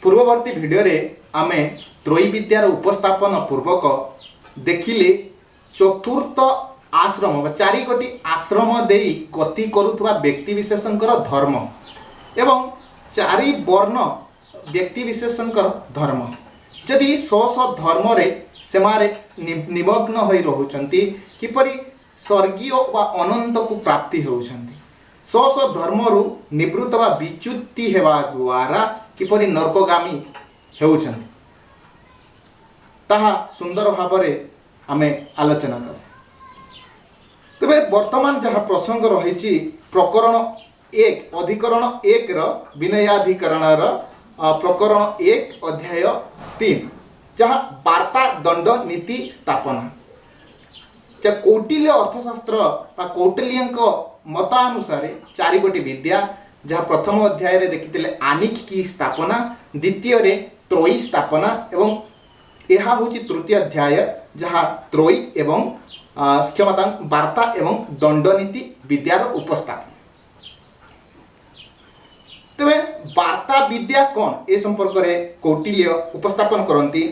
पूर्ववर्ती भिडियो रे आमे त्रयी विद्यार उपस्थापन पूर्वक देखिले चतुर्थ आश्रम चारि गोटी आश्रम देई गति करुवा व्यक्ति विशेषकर धर्म एवं चारि वर्ण व्यक्ति विशेषकर धर्म जदि स्व धर्म रे सेमारे निमग्न होई रहुचंती किपरि स्वर्गीय वा अनंत को प्राप्ति होउचंती स्व धर्म रु निवृत्त वा विच्युति हेवा द्वारा किपरि नरकगामी हेउचंती ताहा सुंदर भावरे आमे आलोचना कर तबे वर्तमान जहाँ प्रसंग रही प्रकरण 1 अधिकरण 1 विनयाधिकरण प्रकरण 1 अध्याय 3 जहाँ वार्ता दंड नीति स्थापना कौटिल्य अर्थशास्त्र कौटिल्य मतानुसार चारि गोटी विद्या जहाँ प्रथम अध्याय रे देखिथिले आनिक की स्थापना द्वितीय रे त्रयी स्थापना एवं यह हूँ तृतीय अध्याय जहाँ त्रयी एवं क्षमता वार्ता एवं दंडनीति विद्यार उपस्थापन तेरे वार्ता विद्या कौन ए संपर्क में कौटिल्य उपस्थापन करती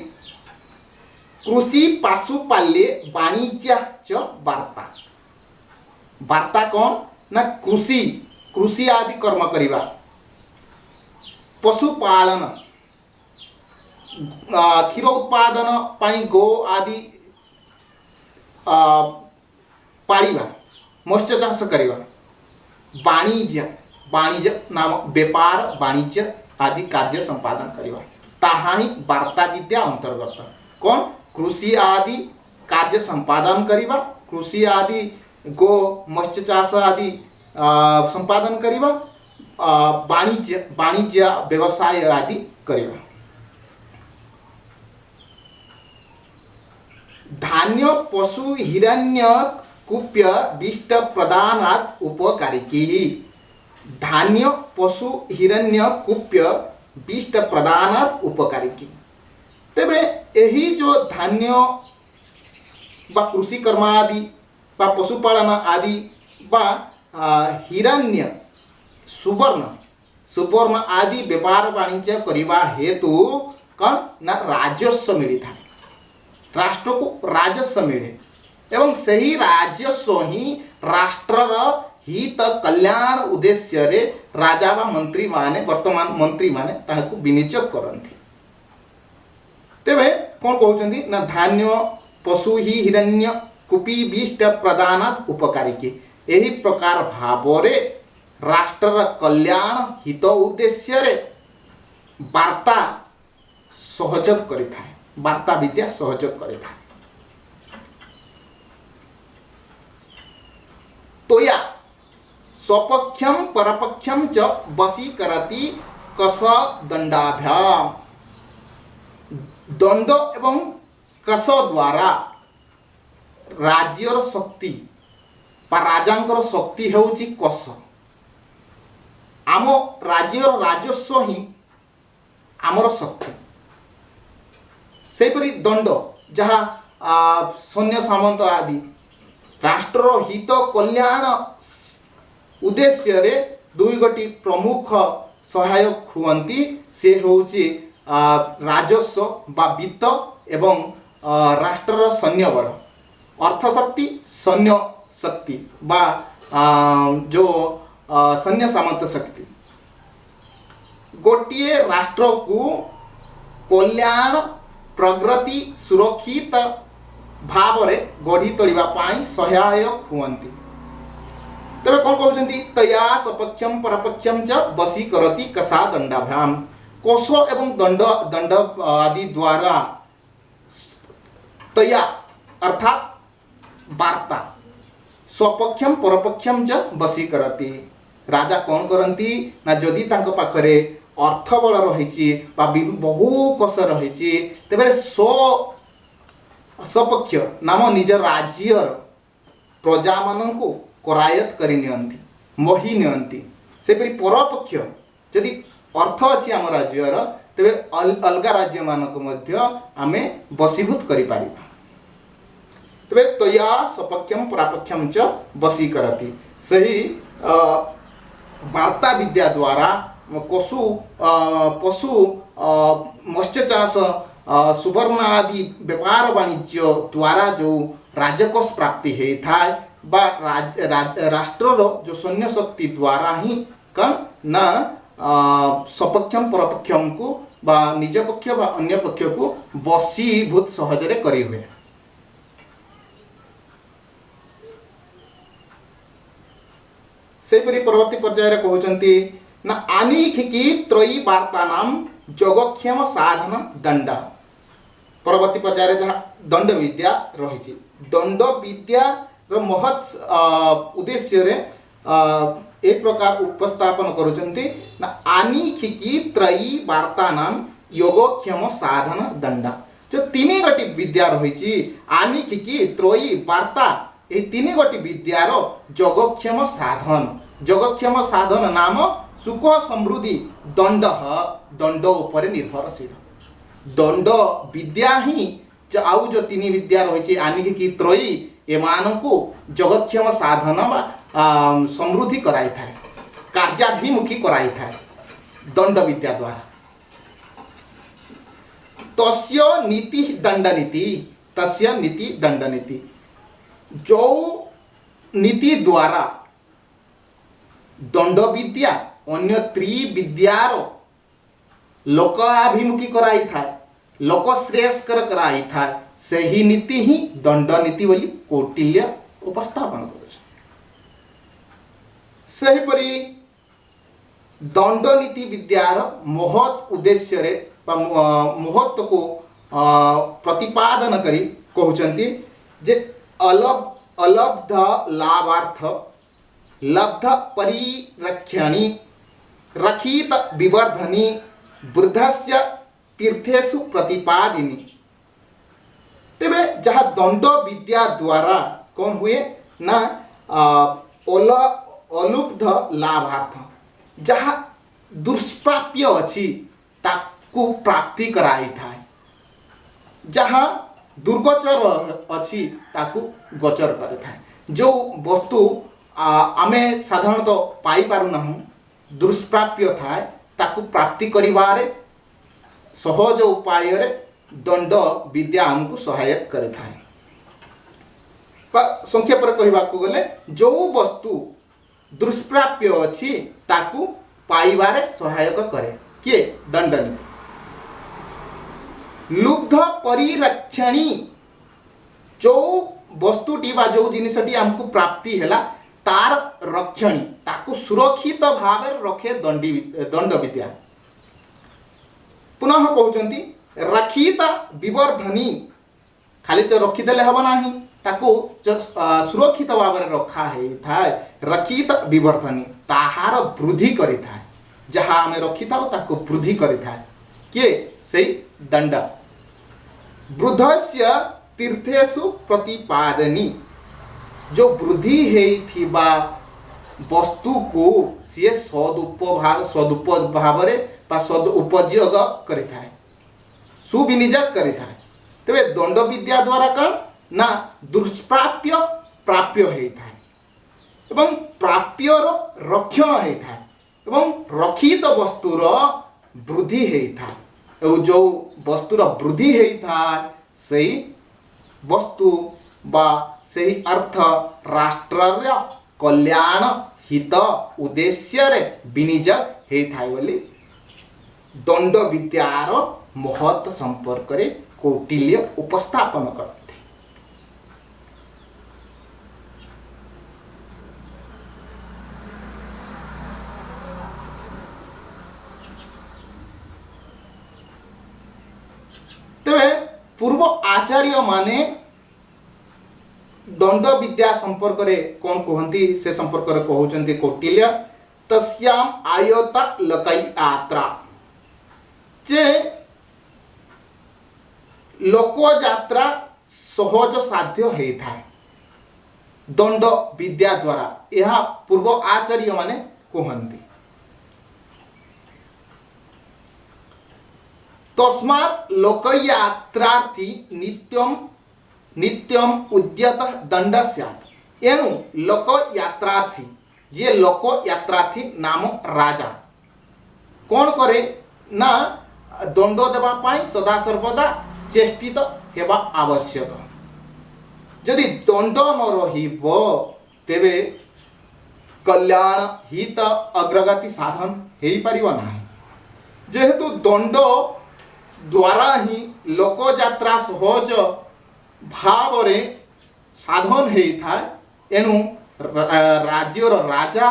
कृषि पशुपाल्य वाणिज्य च वार्ता वार्ता कौन ना कृषि कृषि आदि कर्म करिवा पशुपालन क्षीर उत्पादन पाई गो आदि पालिबा मत्स्य चाष करिबा वाणिज्य वाणिज्य नाम व्यापार वाणिज्य आदि कार्य संपादन करिबा ताहा ही वार्ता विद्या अंतर्गत कौन कृषि आदि कार्य संपादन करिबा कृषि आदि गो मत्स्य चाष आदि संपादन करिबा वाणिज्य वाणिज्य व्यवसाय आदि करिबा धान्य पशु हिरण्य कुप्य विष्ट प्रदानात् उपकारिकी धान्य पशु हिरण्य कुप्य विष्ट प्रदानात् उपकारिकी तेबे यही जो धान्य बा कृषि कर्म आदि बा पशुपालन आदि बा हिरण्य सुवर्ण सुवर्ण आदि व्यापार वाणिज्य करने हेतु कौन ना राजस्व मिलता है राष्ट्र को राजस्व मिले एवं सही राजस्व ही राष्ट्रर हित कल्याण उद्देश्य रे राजा व मंत्री माने वर्तमान मंत्री माने ताहाकु विनियोग करंती तेबे कोन कहउचंदी ना धान्य पशु ही हिरण्य कुपी विष्ट प्रदानात् उपकारिकी एही प्रकार भावरे राष्ट्रर कल्याण हित उद्देश्य रे वार्ता सहयोग करिथाय वार्ता विद्या सहयोग करिथाय तोया स्वपक्षम परपक्षम च वशीकरति कस दंडाभ्याम दंड एवं कस द्वारा राज्यर शक्ति बा राजांकर शक्ति हेउची कस आम राज्यर राजस्व ही आमर शक्ति सेपरी दंड जहाँ सैन्य सामंत आदि राष्ट्र हित कल्याण उद्देश्य रे दुई गोटी प्रमुख सहायक हुअंती से होउची राजस्व बा वित्त एवं राष्ट्रर सैन्य बल अर्थशक्ति सैन्य शक्ति बा जो सैन्य सामंत शक्ति गोटिए राष्ट्र को कल्याण प्रगति सुरक्षित भाव रे गढ़ी तोलिबा पाई सहायक हुअंती तबे कोन कहउचंती तया सपक्षम परपक्षम च वशीकरति कसा दंडाभ्याम कोश एवं दंड दंड आदि द्वारा तया अर्थात वार्ता स्वपक्षम परपक्षम च वशीकरति राजा कौन करती ना जदि तांको पाखरे अर्थ बल रही बहु कोश रही तेरे स्वपक्ष नाम निज राज्यर प्रजा मान को करायत करी नियंती मोही नियंती सेपरी परपक्ष जदि अर्थ अच्छी आम राज्यर तेरे अलग राज्य मानक मध्य आमे वशीभूत करि पारिबा तेरे तया स्वपक्षम परापक्षम च वशीकरति सही वार्ता विद्या द्वारा पशु पशु मत्स्य चाष सुवर्ण आदि व्यापार वाणिज्य द्वारा जो राजकोष प्राप्ति होता है बा राष्ट्र जो सैन्य शक्ति द्वारा ही कन ना सपक्षम परपक्षम को बा निज पक्ष बा अन्य पक्ष को बसीभूत सहजरे करी हुए। सेपरी परवर्ती पर्याय कहउचंती ना आनिखिकी त्रयी वार्ता नाम जोगक्षेम साधन दंड। परवर्ती पर्याय जहाँ दंड विद्या रही दंड विद्या महत् उद्देश्य रे एक प्रकार उपस्थापन करुचंती ना आनिखिकी त्रयी वार्ता नाम योगक्षेम साधन दंड। जो तीन गोटी विद्या रही आनिखिकी त्रयी वार्ता ये तीन गोटी विद्यार जोगक्षेम साधन नाम सुख समृद्धि दंड दंड उपर निर्भरशील। दंड विद्या ही आउ जो तीन विद्या रही आनिखिकी त्रयी एमानकु जोगक्षेम साधन समृद्धि कराई थाए कार्याभिमुखी कराई थाए दंड विद्या द्वारा। तस्य नीति दंड नीति तस्य नीति दंड नीति जो नीति द्वारा दंड विद्या अन्य त्रिविद्यार लोकाभिमुखी कराई थाए लोक श्रेयस्कर कराई थाए सही नीति ही दंड नीति बोली कौटिल्य उपस्थापन कर। सेहीपरि दंड नीति विद्यार महत् उद्देश्य रे महत्व को प्रतिपादन करी कहउचंती जे अलब्ध लाभार्थ लब्ध परिरक्षणी रक्षित विवर्धनी वृद्धस्य तीर्थेषु प्रतिपादिनी। तेबे जहाँ दंड विद्या द्वारा कौन हुए ना अलुब्ध लाभार्थ जहाँ दुष्प्राप्य अच्छी ताकू प्राप्ति कराई था जहाँ दुर्गोचर अच्छी ताकू गोचर करे था। जो वस्तु आमे साधारणतः पाई पारु ना दुष्प्राप्य था ताकू प्राप्ति करिवारे सहज उपाय रे दंड विद्या हमको सहायक करे था। संक्षेप कहवा गले जो वस्तु दुष्प्राप्य अच्छी ताकू पाइबारे सहायक करे किए दंड नीति। लुब्ध परिरक्षणी जो वस्तुटी बा जो जिनिसटी हमको प्राप्ति हैला तार रक्षणी ताकू सुरक्षित भाव रखे दंड विद्या। पुनः कहउचंती रक्षित विवर्धनी खाली तो रखिदेले हब नाही ताकू सुरक्षित भाव रखा है रक्षित विवर्धनी ताहार वृद्धि करि थाए जहाँ आम रखी था ताकू वृद्धि करि थाए किए सही दंड। वृद्धस्य तीर्थेषु प्रतिपादनी जो वृद्धि हेइथिबा वस्तु को सी सदुपभाव सद उपयोग करि थाए सुविनियोग करि थाए। तेबे दंड विद्या द्वारा कौन ना दुष्प्राप्य प्राप्य होता है एवं प्राप्यर रक्षण होता है एवं रक्षित वस्तुर वृद्धि होता है। जो वस्तुर वृद्धि होता है सही वस्तु बा सही अर्थ राष्ट्र कल्याण हित उद्देश्य रे विनियोग होता है बोली दंड विद्यार महत्व संपर्क रे कौटिल्य उपस्थापन कर। पूर्व आचार्य माने दंड विद्या संपर्क रे कौन कहती से संपर्क रे कहउचंती कौटिल्य तस्याम आयता लकई यात्रा जे लोक यात्रा सहज साध्य होता है दंड विद्या द्वारा यह पूर्व आचार्य माने कहती। तस्मात् लोकयात्रार्थी नित्यम नित्यम उद्यत दंड स्यात्। एनु लोकयात्रार्थी जे लोकयात्रार्थी नाम राजा कौन करे ना दंड देवा पाई सदा सर्वदा चेष्टित हेबा आवश्यक। यदि दंड न रहिबो तेबे कल्याण हित अग्रगति साधन हो पार ना। जेहेतु दंड द्वारा ही लोक यात्रा सहज भाव रे साधन होता है। एणु राज्यर राजा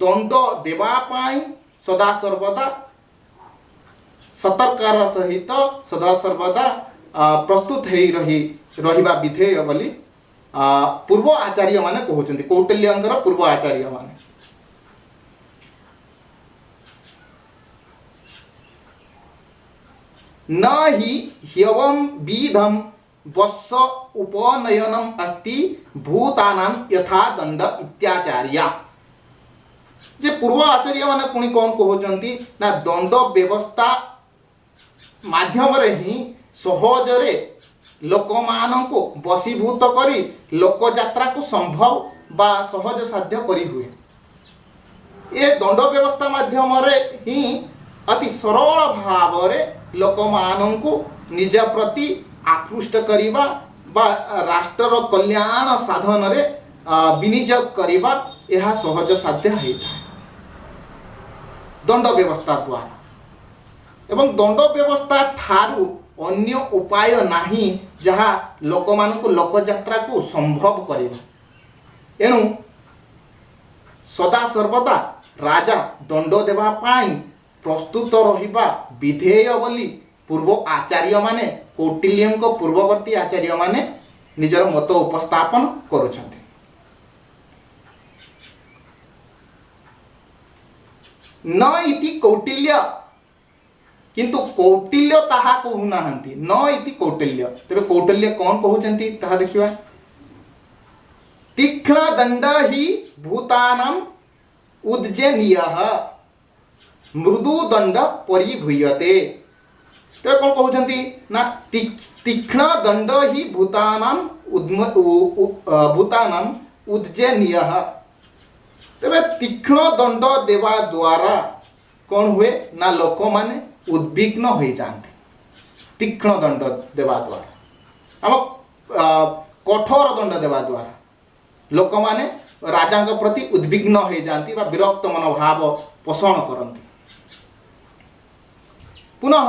दंड देवा पाई सदा सर्वदा सतर्कार सहित सदा सर्वदा प्रस्तुत हो रहिबा विधेय बोली पूर्व आचार्य माने कहउचंती। कौटिल्यंकर पूर्व आचार्य माने न हि ह्यवं विधम वत्स उपनयनम अस्ति भूतानां यथा दंड इत्याचार्या। जे पूर्व आचार्य माने पुणी कौन कहउचंती ना दंड व्यवस्था माध्यम रे ही सहज रे लोक माननको वशीभूत करी लोक यात्रा को संभव बा सहज साध्य करी हुए। ये दंड व्यवस्था माध्यम रे ही अति सरल भाव रे लोक माननको निज प्रति आकृष्ट करिबा बा राष्ट्र कल्याण साधन रे विनियोग करिबा यह सहज साध्य होता है दंड व्यवस्था द्वारा। एवं दंड व्यवस्था ठारू अन्य उपाय नहीं जहाँ लोक माननको लोक यात्रा को संभव करिबा। एणु सदा सर्वदा राजा दंड देवा पाई प्रस्तुत रहिबा विधेय बोली पूर्व आचार्य माने कौटिल्यंक पूर्ववर्ती आचार्य माने निजर मत उपस्थापन करुछन्ते। न इति कौटिल्य किंतु कौटिल्य ताहा कहू नाहंती न इति कौटिल्य। तेबे कौटिल्य कौन कहउचंती ताहा देखिबा। तीक्ष्ण दंड ही भूतानां उज्जनीयः मृदु दंड परिभूयते। तेबे कौन कहउचंती ना तीक्ष्ण दंड ही भूतानां उज्जनीयः। तेबे तीक्ष्ण दंड देवा द्वारा कौन हुए ना लोक माने उद्विग्न हो जाते। तीक्ष्ण दंड देवा द्वारा आम कठोर दंड देवा द्वारा लोक माने राजा प्रति उद्विग्न हो जाती विरक्त मनोभाव पोषण करती। पुनः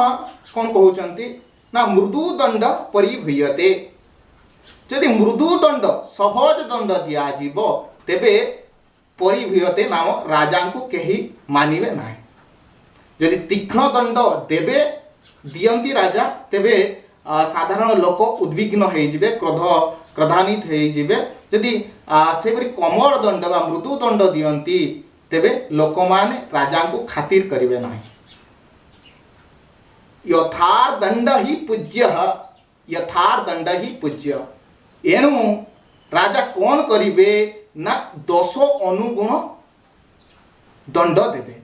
कौन कहउचंती ना मृदु दंड परिभूयते। यदि मृदु दंड सहज दंड दिया जीवो तेबे परिभूयते नाम राजा को केही मानिबे नाही। यदि तीक्ष्ण दंड देवे दियंती राजा तेबे साधारण लोक उद्विग्न हो जिवे क्रोधान्वित हो जिवे। यदि से कोमल दंड बा मृदु दंड दियंती तेबे लोक माने राजा को खातिर करिवे नाही। यथार दंड ही पूज्य यथार दंड ही पूज्य। एणु राजा कौन करिवे ना दोष अनुगुण दंड देवे।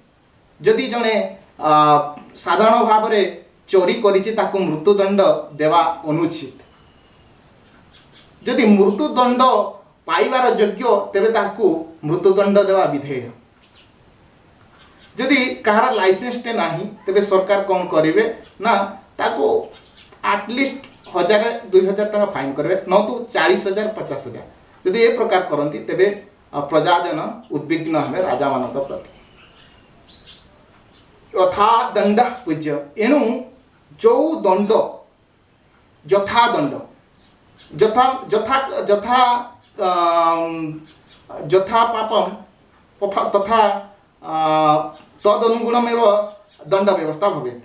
जदि जने साधारण भाव रे चोरी करिछि ताकू मृत्युदंड देवा अनुचित। जदि मृत्युदंड पाइबार योग्य तेबे ताकू मृत्युदंड देवा विधेय। जदि कहार लाइसेंस टे नाही तेबे सरकार कौन करिवे ना ताकू एटलिस्ट 1000-2000 टका फाइन करेंगे न तो 40,000 50,000। यदि ए प्रकार करती तेबे प्रजाजन उद्विग्न हेबे राजा मानक प्रति। यथा दंड पूज्य। एणु जो दंड यथा दंड यथा यथा यथा यथा पापम तथा तदनुगुणमेव दंड व्यवस्था भवेत्।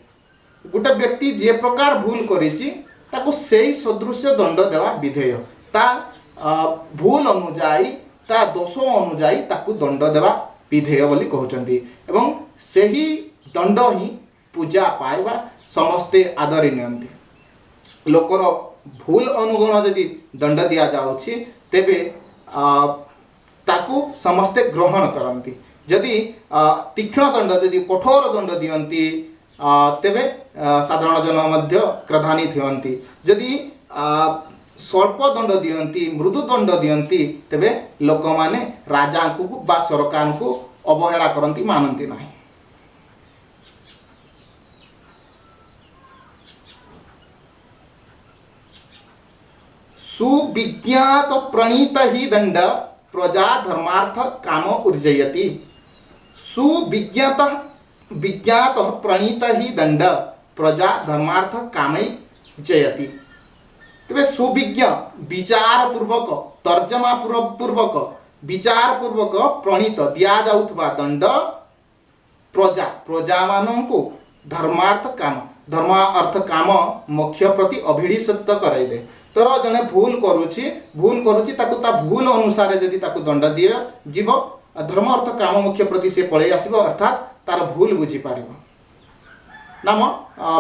गोटे व्यक्ति जे प्रकार भूल करिछि ताकू सेही सदृश दंड देवा विधेय। ता भूल अनुजाई ता दोष अनुजाई ताकू दंड देवा विधेय बोली कहउचंती। एवं सेही दंड ही पूजा पाइबा समस्ते आदरी नियंती। लोकर भूल अनुगुण यदि दंड दिया जाउछि तेबे ताकू समस्ते ग्रहण करती। जदि तीक्ष्ण दंड यदि कठोर दंड दियंती तेबे साधारण जन मध्य क्रोधान्वित होती। जदि स्वल्प दंड दियंती मृदु दंड दियंती तेबे लोक माने राजा को बा सरकार को अवहेला करती मानती नहीं। सुविज्ञात प्रणीत ही दंड प्रजा धर्मार्थ काम ऊर्जयति। सुविज्ञात विज्ञात प्रणीत ही दंड प्रजा धर्मार्थ काम जयति। तेरे सुविज्ञ विचार पूर्वक तर्जमा पूर्वक विचार पूर्वक प्रणीत दिया जाउथबा दंड प्रजा प्रजा माननको धर्मार्थ काम धर्म अर्थ काम मोक्ष प्रति अभिडिशत कराइले। तर जने भूल करूची ताकू ता भूल अनुसार जदि ताकू दंड दिए जीव धर्म अर्थ काम मोक्ष प्रति से पळै आसीबो, अर्थात तार भूल बुझी पारिबो नाम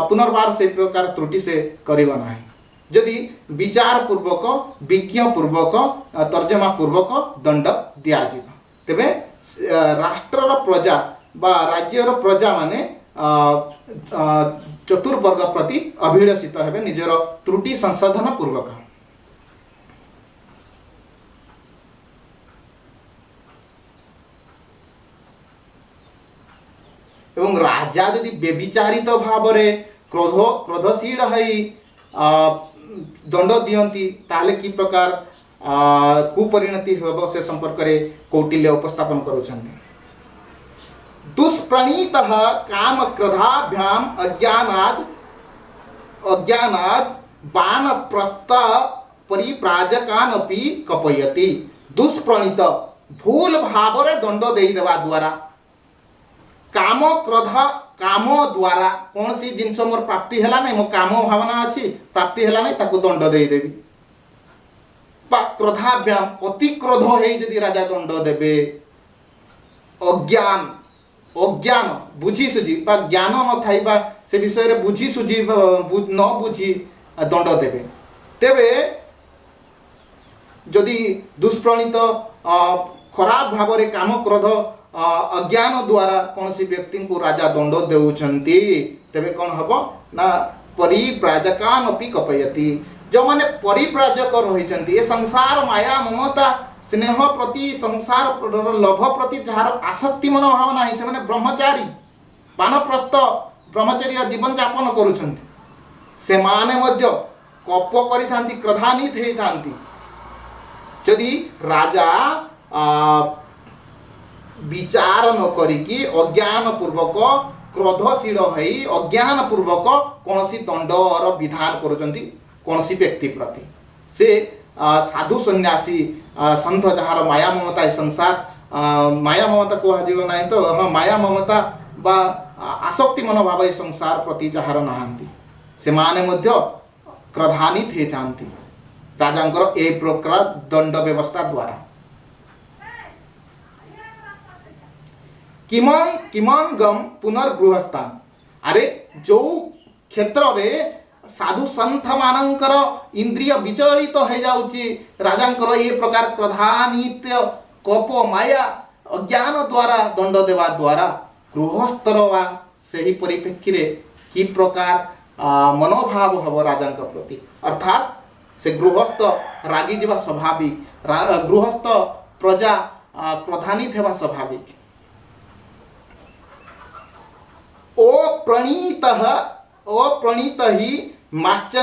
पुनर्बार से प्रकार त्रुटि से करिबो नाही। जदि विचार पूर्वक विज्ञ पूर्वक तर्जमा पूर्वक दंड दिया जीव तेबे राष्ट्रर प्रजा बा राज्यर प्रजा माने चतुर्वर्ग प्रति अभिलषित हेबे निजर त्रुटि संशोधन पूर्वक। एवं राजा यदि व्यभिचारित भाव रे क्रोधशील हई दंड दियंती ताले की प्रकार कुपरिणति हेबो से संपर्क रे कौटिल्य उपस्थापन करूछन्ति। दुष्प्रणीतः काम क्रोधाभ्याम अज्ञानाद बाणप्रस्थ परिप्राजकानपि कपयति। दुष्प्रणीत भूल भाव रे दंड देई देवा द्वारा काम क्रोध काम द्वारा कौन सी जिनस मोर प्राप्ति हैला नहीं, मो काम भावना अच्छी प्राप्ति हैला नहीं ताकू दंड दे देवी। बा क्रोधाभ्याम अति क्रोध है यदि राजा दंड देवे। अज्ञान अज्ञान बुझी सुझी बा ज्ञान न थाई बा से विषय रे बुझी सुझी न बुझी दंड देवे। तेबे जदि दुष्प्रणीत खराब भाव रे काम क्रोध अज्ञान द्वारा कौन सी व्यक्ति को राजा दंड देउछन्ति तेबे कौन हबो ना परिप्राजकान अपि कपयति। जो माने परिप्राजक रहिछन्ति ए संसार माया ममता स्नेह प्रति संसार लोभ प्रति जार आसक्ति मनोभाव नाही से माने ब्रह्मचारी बानप्रस्थ ब्रह्मचर्य जीवन यापन करूछन्ति से माने मध्य कप करिथांती क्रोधान्वित हेइथांती। यदि राजा विचार न करिकी अज्ञान पूर्वक क्रोधशील हई अज्ञान पूर्वक कौन सी दंडर विधान करुचंती कौन सी व्यक्ति प्रति से साधु सन्यासी संत जहार माया ममता संसार माया ममता कह ना तो हाँ माया ममता बा आसक्ति मनोभाव ए संसार प्रति जहार नहांती से माने मध्य क्रोधान्वित हे जाती राजांकर ए प्रकार दंड व्यवस्था द्वारा। किमं गम पुनर्गृहस्थान अरे जो क्षेत्र रे साधु संत मानकर इंद्रिय विचलित हो जाउची राजांकर ये प्रकार क्रोधान्वित कप माया अज्ञान द्वारा दंड देवा द्वारा गृहस्थर वा सही परिप्रेक्षी रे की प्रकार मनोभाव हब राजांक प्रति अर्थात से गृहस्थ रागी जीवा स्वाभाविक गृहस्थ प्रजा क्रोधान्वित हेबा स्वाभाविक। अप्रणीत ही माश्च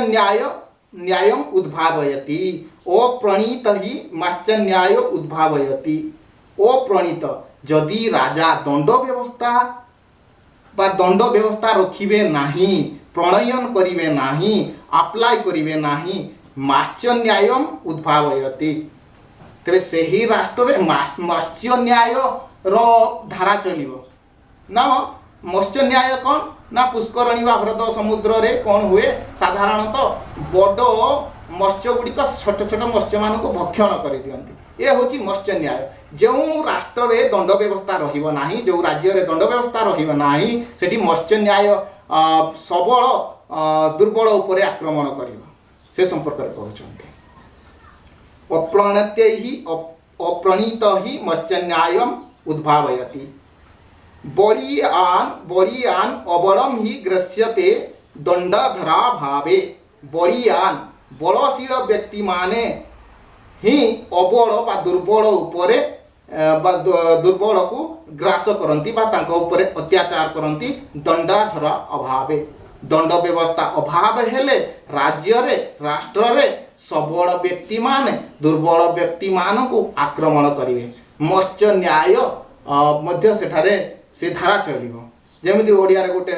न्यायम उद्भावयति। अप्रणीत ही माश्च न्याय उद्भावयति। अप्रणीत जदि राजा दंड व्यवस्था रखिबे नाही प्रणयन करिवे नाही अप्लाई करिवे नाही माश्च न्यायम उद्भावयति तेरे सही राष्ट्र रे मत्स्य न्याय रो धारा चलिबो ना। मत्स्य न्याय कौन ना पुष्करणी व हृद समुद्र रे कौन हुए साधारणतः बड़ मत्स्य गुड़िक छोट छोट मत्स्य मान को भक्षण कर दियंती ये होची मत्स्य न्याय। जो राष्ट्र रे दंड व्यवस्था रहिबो नाही जो राज्य रे दंड व्यवस्था रहिबो नाही सेठी मत्स्य न्याय सबल दुर्बल उपरे आक्रमण करिवो से संपर्क रे कहउछन्ती। अप्रणीत ही मत्स्य न्यायम उद्भावयति। बलियान अबलम ही ग्रस्यते दंडधरा भावे। बलियान बलशील व्यक्ति माने ही अबल बा दुर्बल उपरे बा दुर्बल को ग्रास करंती बा तांको उपरे अत्याचार करंती दंडाधरा अभावे। दंड व्यवस्था अभाव हेले राज्य रे राष्ट्र रे सबल व्यक्ति माने दुर्बल व्यक्ति मान को आक्रमण करेंगे। मत्स्य न्याय मध्य सेठारे से धारा चलिबो। जेमिति ओडिया रे गोटे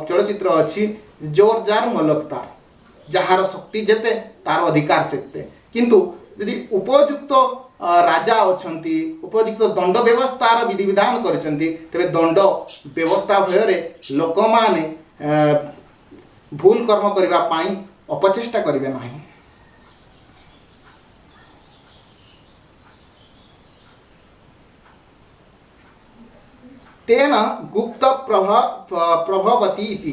चलचित्र अच्छी जोर जार मलकतार, जहार शक्ति जेते तार अधिकार सेते। किंतु यदि उपयुक्त राजा अछंती, उपयुक्त दंड व्यवस्थार विधि विधान करछंती, तबे दंड व्यवस्था भୟରେ लोक माने भूल कर्म करबा पाई अपचेष्टा करिवे नाही। तेन गुप्त प्रभवती इति,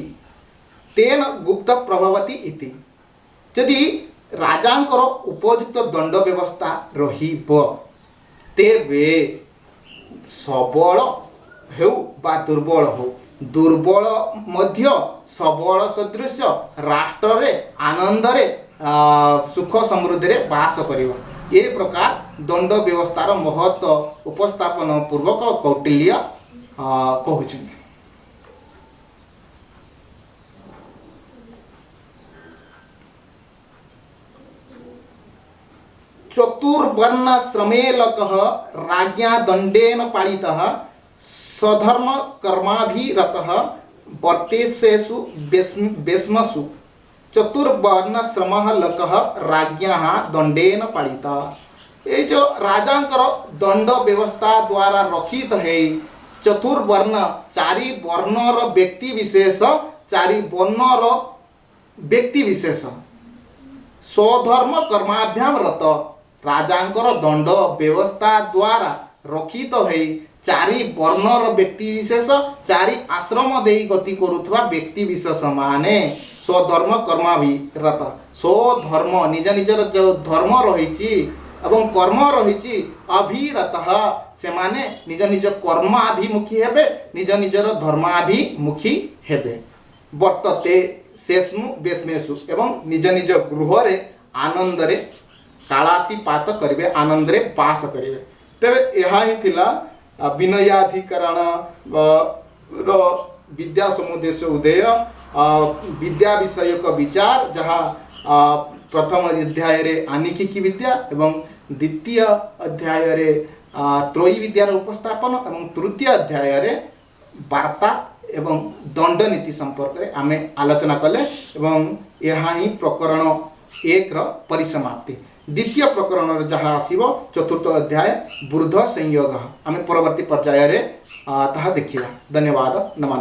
तेन गुप्त प्रभवती इति। यदि राजांकर उपयुक्त दंड व्यवस्था रहिबो तेबे सबल हेउ बा दुर्बल हो, दुर्बल मध्य सबल सदृश राष्ट्र रे आनंद रे सुख समृद्धि रे वास करिवो। ए प्रकार दंड व्यवस्थार महत्व उपस्थापन पूर्वक कौटिल्य कहउछन्ति। चतुर्वर्ण श्रमेलकः राज्ञा दंडेन पालितः सधर्म कर्माभिरतः वर्तेषु बेस्मसु। चतुर्वर्ण श्रमः लकः राज्ञा दंडेन पालिता। ये जो राजांकर दंड व्यवस्था द्वारा रखित है चतुर्वर्ण चारि वर्णर व्यक्ति विशेष, चारि वर्णर व्यक्ति विशेष स्वधर्म कर्माभ्याम रत। राजांकर दंड व्यवस्था द्वारा रखित है चारि वर्णर व्यक्ति विशेष, चारि आश्रम देई गति करुथवा व्यक्ति विशेष माने स्वधर्म कर्माभिरत। स्वधर्म निज निजर जो धर्म रहिछि एवं कर्म रहिछि अभिरतः, से माने निज निज कर्माभिमुखी हेबे, निज निजर धर्माभिमुखी हेबे। वर्तते शेष्णु बेस्मेषु, एवं निज निज गृह रे आनंद रे कालातिपात करिवे, आनंद रे वास करिवे। तेबे यहा ही थिला विनयाधिकरण रो विद्या समुदेश उदय विद्या विषयक विचार, जहाँ प्रथम अध्याय रे आनिकिकी विद्या एवं द्वितीय अध्याय रे त्रयी विद्यार उपस्थापन एवं तृतीय अध्याय रे वार्ता एवं दंड नीति संपर्क रे आमे आलोचना कले एवं यहाँ ही प्रकरण 1 रो परिसमाप्ति। द्वितीय प्रकरण जहाँ आसीबो चतुर्थ अध्याय वृद्ध संयोग, आमे परवर्ती पर्याय रे ताहा देखिबा। धन्यवाद। नमः।